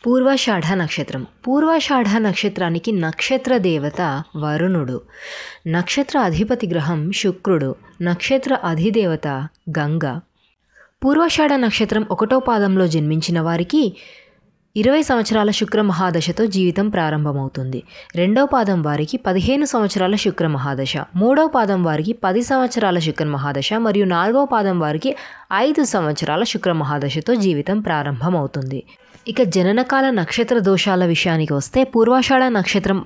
పూర్వాషాఢ నక్షత్రం. పూర్వాషాఢ నక్షత్రానికి నక్షత్ర దేవత వరుణుడు. నక్షత్ర అధిపతి గ్రహం శుక్రుడు. నక్షత్ర అధిదేవత గంగ. పూర్వాషాఢ నక్షత్రం 1వ పాదంలో జన్మించిన వారికి 20 సంవత్సరాల శుక్ర మహాదశతో జీవితం ప్రారంభమవుతుంది. 2వ పాదం వారికి 15 సంవత్సరాల శుక్ర మహాదశ, 3వ పాదం వారికి 10 సంవత్సరాల శుక్ర మహాదశ మరియు 4వ పాదం వారికి 5 సంవత్సరాల శుక్ర మహాదశతో జీవితం ప్రారంభమవుతుంది. ఇక జననకాల నక్షత్ర దోషాల విషయానికి వస్తే పూర్వాషాఢ నక్షత్రం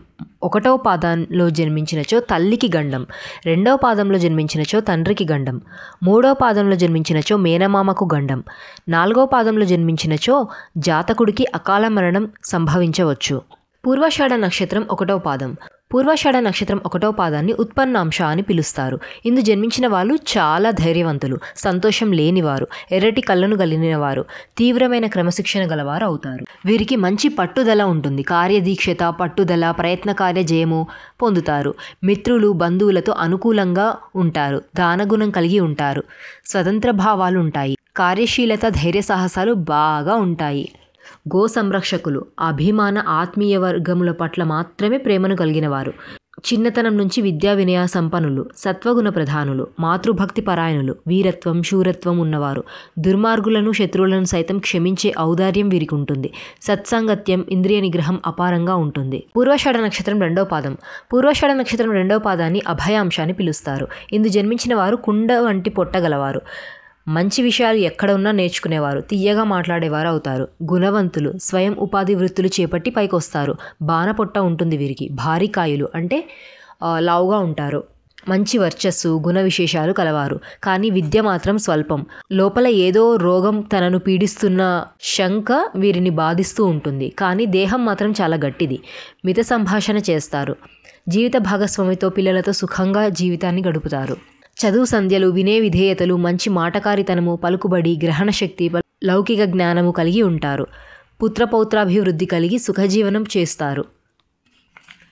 1వ పాదంలో జన్మించినచో తల్లికి గండం, 2వ పాదంలో జన్మించినచో తండ్రికి గండం, 3వ పాదంలో జన్మించినచో మేనమామకు గండం, 4వ పాదంలో జన్మించినచో జాతకుడికి అకాల మరణం సంభవించవచ్చు. పూర్వాషాఢ నక్షత్రం 1వ పాదం. పూర్వాషాఢ నక్షత్రం 1వ పాదాన్ని ఉత్పన్నాంశ అని పిలుస్తారు. ఇందు జన్మించిన వాళ్ళు చాలా ధైర్యవంతులు, సంతోషం లేనివారు, ఎర్రటి కళ్ళను కలిగినవారు, తీవ్రమైన క్రమశిక్షణ గలవారు అవుతారు. వీరికి మంచి పట్టుదల ఉంటుంది. కార్యదీక్షత, పట్టుదల, ప్రయత్నకార్య జయము పొందుతారు. మిత్రులు, బంధువులతో అనుకూలంగా ఉంటారు. దానగుణం కలిగి ఉంటారు. స్వతంత్ర భావాలు ఉంటాయి. కార్యశీలత, ధైర్య సాహసాలు బాగా ఉంటాయి. గో సంరక్షకులు, అభిమాన ఆత్మీయ వర్గముల పట్ల మాత్రమే ప్రేమను కలిగినవారు. చిన్నతనం నుంచి విద్యా వినయ సంపన్నులు, సత్వగుణ ప్రధానులు, మాతృభక్తి పరాయణులు, వీరత్వం, శూరత్వం ఉన్నవారు. దుర్మార్గులను, శత్రువులను సైతం క్షమించే ఔదార్యం వీరికి ఉంటుంది. సత్సాంగత్యం, ఇంద్రియ నిగ్రహం అపారంగా ఉంటుంది. పూర్వాషాఢ నక్షత్రం 2వ పాదం. పూర్వాషాఢ నక్షత్రం 2వ పాదాన్ని అభయాంశ అని పిలుస్తారు. ఇందు జన్మించిన వారు కుండ వంటి పొట్టగలవారు. మంచి విషయాలు ఎక్కడ ఉన్నా నేర్చుకునేవారు, తీయగా మాట్లాడేవారు అవుతారు. గుణవంతులు, స్వయం ఉపాధి వృత్తులు చేపట్టి పైకొస్తారు. బాణపొట్ట ఉంటుంది వీరికి. భారీ కాయులు అంటే లావుగా ఉంటారు. మంచి వర్చస్సు, గుణ విశేషాలు కలవారు. కానీ విద్య మాత్రం స్వల్పం. లోపల ఏదో రోగం తనను పీడిస్తున్న శంక వీరిని బాధిస్తూ ఉంటుంది. కానీ దేహం మాత్రం చాలా గట్టిది. మిత సంభాషణ చేస్తారు. జీవిత భాగస్వామితో, పిల్లలతో సుఖంగా జీవితాన్ని గడుపుతారు. చదువు సంధ్యలు, వినే విధేయతలు, మంచి మాటకారితనము, పలుకుబడి, గ్రహణ శక్తి, లౌకిక జ్ఞానము కలిగి ఉంటారు. పుత్రపౌత్రాభివృద్ధి కలిగి సుఖజీవనం చేస్తారు.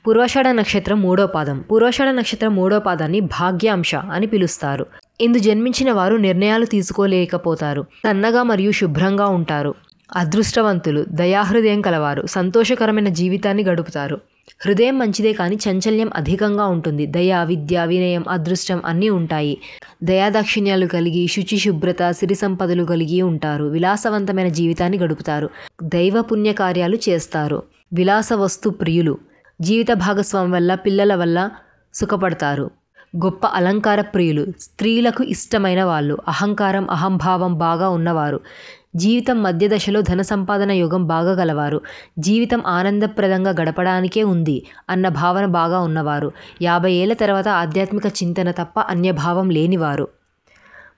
పూర్వాషాఢ నక్షత్రం 3వ పాదం. పూర్వాషాఢ నక్షత్రం 3వ పాదాన్ని భాగ్యాంశ అని పిలుస్తారు. ఇందు జన్మించిన వారు నిర్ణయాలు తీసుకోలేకపోతారు. సన్నగా మరియు శుభ్రంగా ఉంటారు. అదృష్టవంతులు, దయాహృదయం కలవారు. సంతోషకరమైన జీవితాన్ని గడుపుతారు. హృదయం మంచిదే కానీ చంచల్యం అధికంగా ఉంటుంది. దయ, విద్య, వినయం, అదృష్టం అన్నీ ఉంటాయి. దయాదాక్షిణ్యాలు కలిగి, శుచి, శుభ్రత, సిరి సంపదలు కలిగి ఉంటారు. విలాసవంతమైన జీవితాన్ని గడుపుతారు. దైవ పుణ్యకార్యాలు చేస్తారు. విలాస వస్తు ప్రియులు. జీవిత భాగస్వామి వల్ల, పిల్లల వల్ల సుఖపడతారు. గొప్ప అలంకార ప్రియులు. స్త్రీలకు ఇష్టమైన వాళ్ళు. అహంకారం, అహంభావం బాగా ఉన్నవారు. జీవితం మధ్య దశలో ధన సంపాదన యోగం బాగా గలవారు. జీవితం ఆనందప్రదంగా గడపడానికే ఉంది అన్న భావన బాగా ఉన్నవారు. 50 ఏళ్ల తర్వాత ఆధ్యాత్మిక చింతన తప్ప అన్యభావం లేనివారు.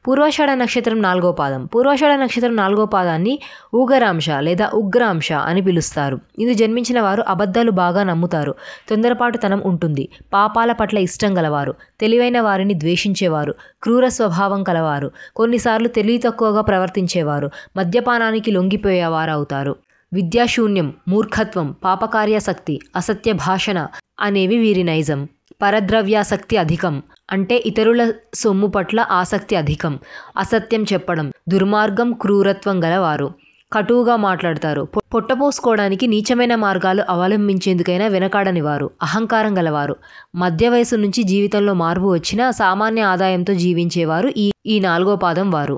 పూర్వాషాఢ నక్షత్రం 4వ పాదం. పూర్వాషాఢ నక్షత్రం 4వ పాదాన్ని ఊగరాంశ లేదా ఉగ్రాంశ అని పిలుస్తారు. ఇది జన్మించిన వారు అబద్ధాలు బాగా నమ్ముతారు. తొందరపాటుతనం ఉంటుంది. పాపాల పట్ల ఇష్టం గలవారు. తెలివైన వారిని ద్వేషించేవారు. క్రూర స్వభావం కలవారు. కొన్నిసార్లు తెలివి తక్కువగా ప్రవర్తించేవారు. మద్యపానానికి లొంగిపోయేవారు అవుతారు. విద్యాశూన్యం, మూర్ఖత్వం, పాపకార్యాసక్తి, అసత్య భాషణ అనేవి వీరి నైజం. పరద్రవ్యాసక్తి అధికం అంటే ఇతరుల సొమ్ము పట్ల ఆసక్తి అధికం. అసత్యం చెప్పడం, దుర్మార్గం, క్రూరత్వం గలవారు. కటువుగా మాట్లాడతారు. పొట్టపోసుకోవడానికి నీచమైన మార్గాలు అవలంబించేందుకైనా వెనకాడనివారు. అహంకారం గలవారు. మధ్య వయసు నుంచి జీవితంలో మార్పు వచ్చినా సామాన్య ఆదాయంతో జీవించేవారు ఈ 4వ పాదం వారు.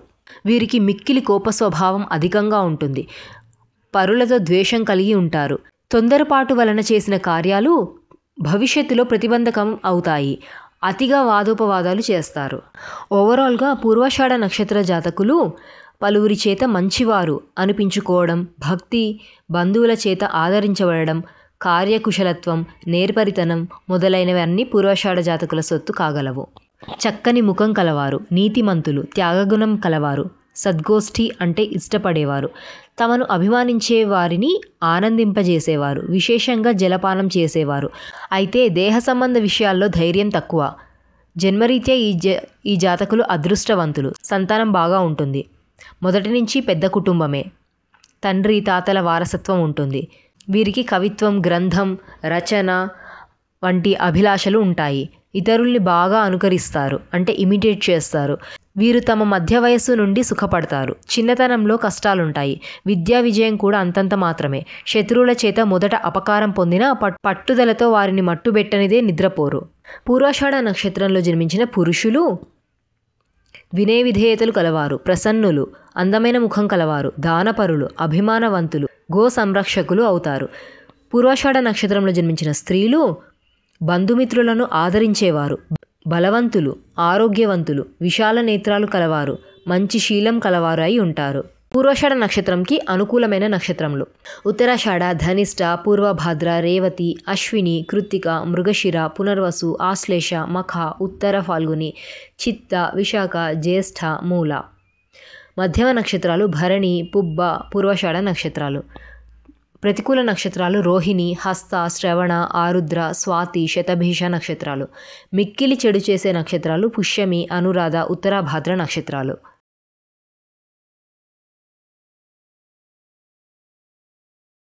వీరికి మిక్కిలి కోప స్వభావం అధికంగా ఉంటుంది. పరులతో ద్వేషం కలిగి ఉంటారు. తొందరపాటు వలన చేసిన కార్యాలు భవిష్యత్తులో ప్రతిబంధకం అవుతాయి. అతిగా వాదోపవాదాలు చేస్తారు. ఓవరాల్గా పూర్వాషాఢ నక్షత్ర జాతకులు పలువురి చేత మంచివారు అనిపించుకోవడం, భక్తి, బంధువుల చేత ఆదరించబడడం, కార్యకుశలత్వం, నేర్పరితనం మొదలైనవి అన్నీ పూర్వాషాఢ జాతకుల సొత్తు కాగలవు. చక్కని ముఖం కలవారు. నీతిమంతులు, త్యాగగుణం కలవారు. సద్గోష్ఠి అంటే ఇష్టపడేవారు. తమను అభిమానించే వారిని ఆనందింపజేసేవారు. విశేషంగా జలపానం చేసేవారు. అయితే దేహ సంబంధ విషయాల్లో ధైర్యం తక్కువ. జన్మరీత్యా ఈ జాతకులు అదృష్టవంతులు. సంతానం బాగా ఉంటుంది. మొదటి నుంచి పెద్ద కుటుంబమే. తండ్రి, తాతల వారసత్వం ఉంటుంది. వీరికి కవిత్వం, గ్రంథం రచన వంటి అభిలాషలు ఉంటాయి. ఇతరుల్ని బాగా అనుకరిస్తారు అంటే ఇమిటేట్ చేస్తారు. వీరు తమ మధ్య వయస్సు నుండి సుఖపడతారు. చిన్నతనంలో కష్టాలుంటాయి. విద్యా విజయం కూడా అంతంత మాత్రమే. శత్రువుల చేత మొదట అపకారం పొందినా పట్టుదలతో వారిని మట్టుబెట్టనిదే నిద్రపోరు. పూర్వాషాఢ నక్షత్రంలో జన్మించిన పురుషులు వినయ విధేయతలు కలవారు, ప్రసన్నులు, అందమైన ముఖం కలవారు, దానపరులు, అభిమానవంతులు, గో సంరక్షకులు అవుతారు. పూర్వాషాఢ నక్షత్రంలో జన్మించిన స్త్రీలు బంధుమిత్రులను ఆదరించేవారు, బలవంతులు, ఆరోగ్యవంతులు, విశాల నేత్రాలు కలవారు, మంచి శీలం కలవారు అయి ఉంటారు. పూర్వాషాఢ నక్షత్రంకి అనుకూలమైన నక్షత్రములు: ఉత్తరాషాఢ, ధనిష్ట, పూర్వభాద్ర, రేవతి, అశ్విని, కృత్తిక, మృగశిర, పునర్వసు, ఆశ్లేష, మఖ, ఉత్తర ఫాల్గుని, చిత్త, విశాఖ, జ్యేష్ఠ, మూల. మధ్యమ నక్షత్రాలు భరణి, పుబ్బ, పూర్వాషాఢ నక్షత్రాలు. ప్రతికూల నక్షత్రాలు రోహిణి, హస్త, శ్రవణ, ఆరుద్ర, స్వాతి, శతభిష నక్షత్రాలు. మిక్కిలి చెడు చేసే నక్షత్రాలు పుష్యమి, అనురాధ, ఉత్తరాభాద్ర నక్షత్రాలు.